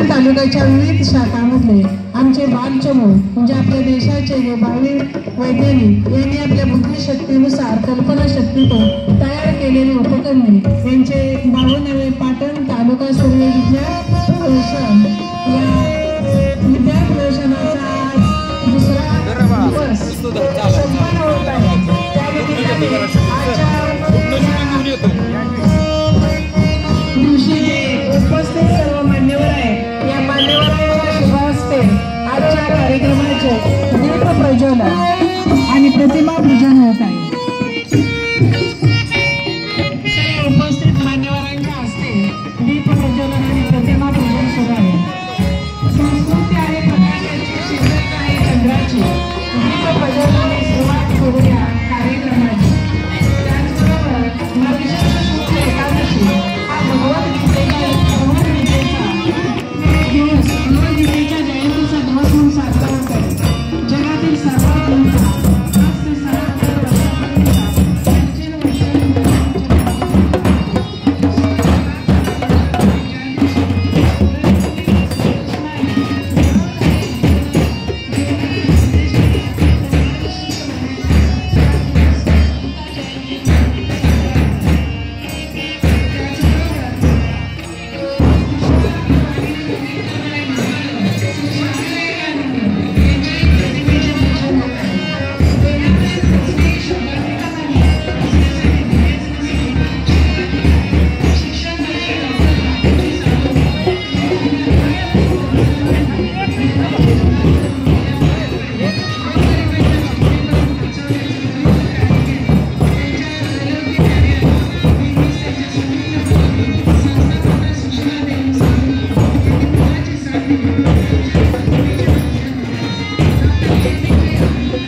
विरार तालुक्याच्या विविध शाखांमधले आमचे बालचमू म्हणजे आपल्या देशाचे व भावी वैज्ञानिक यांनी आपल्या बुद्धिशक्तीनुसार कल्पनाशक्तीतून तयार केलेली उपकरणे यांचे 52वे पाटण तालुका सूर्य विज्ञान प्रदर्शन या विज्ञान प्रदर्शनाचा दुसरा दिवस संपन्न होत आहे। त्यानिमित्ताने उपस्थित सर्व मान्यवर आहेत। या मान्यवरांच्या शुभ हस्ते आजच्या कार्यक्रमाचे दीप प्रज्वलन आणि प्रतिमा पूजन होत आहे। उपस्थित मान्यवरांच्या हस्ते दीप प्रज्वलन आणि प्रतिमा पूजन सुरू आहे। संस्कृती आहे प्रकाशाची, शिस्त आहे चंद्राची। दीप प्रज्वलनाने सुरुवात करूया कार्यक्रमाची। त्याचबरोबर विशेष शुभ एकादशी हा भगवद्गीतेचा जयंतीचा दिवस म्हणून साजरा होत आहे। जगातील सर्वात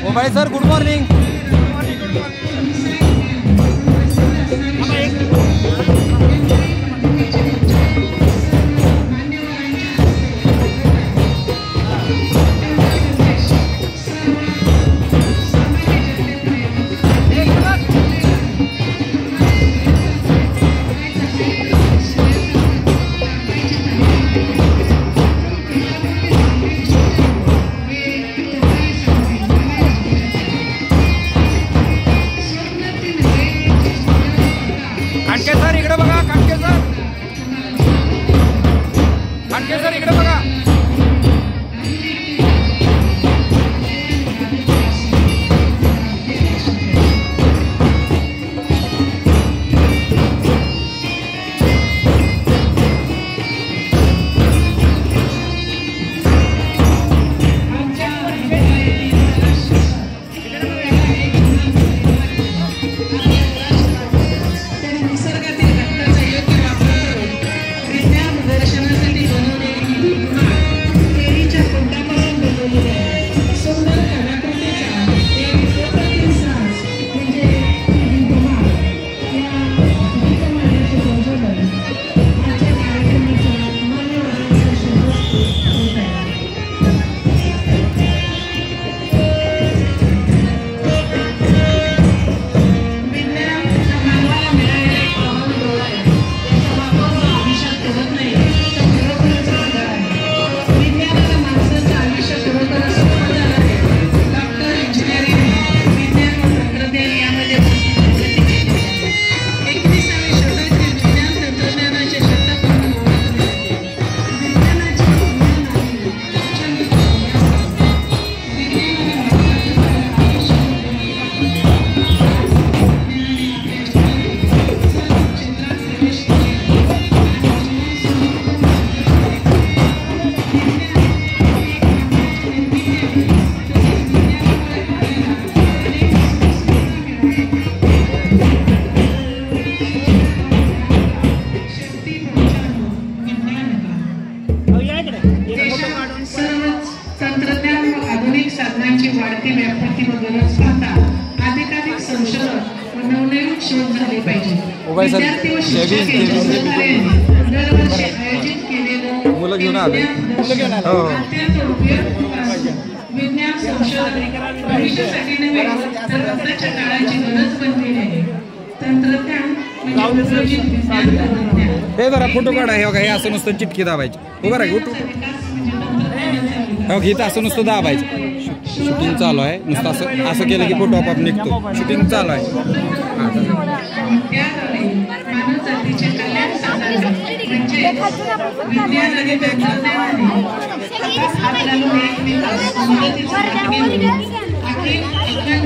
मोठा सर, गुड मॉर्निंग। साधनांची वाढती व्यापती व गरज पाहता अधिकाधिक संशोधन व नवनवीन शोध झाले पाहिजे। विद्यार्थी व शिक्षक दरवर्षी आयोजित केलेलं अत्यंत उपयुक्त विज्ञान संशोधन भविष्यासाठी नव्हे तर आताच्या काळाची गरज बनलेली आहे। तंत्रज्ञान हे जरा फोटो काढा. हे बघा, हे असं नुसतं चिटकी दाबायची. उभं राहा. हे इथं असं नुसतं दाबायचं. शूटिंग चालू आहे. नुसतं असं असं केलं की फोटो आपोआप निघतो. शूटिंग चालू आहे.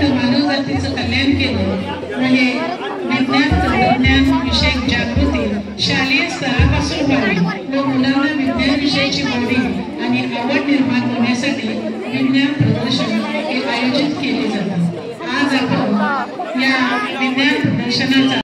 मानवजातीचं कल्याण केलं. म्हणजे विज्ञान विषयक जागृती शालेय स्तरापासून व्हावी व मुलांना विज्ञानविषयीची गोडी आणि आवड निर्माण होण्यासाठी विज्ञान प्रदर्शन हे आयोजित केले जातात. आज आपण या विज्ञान प्रदर्शनाचा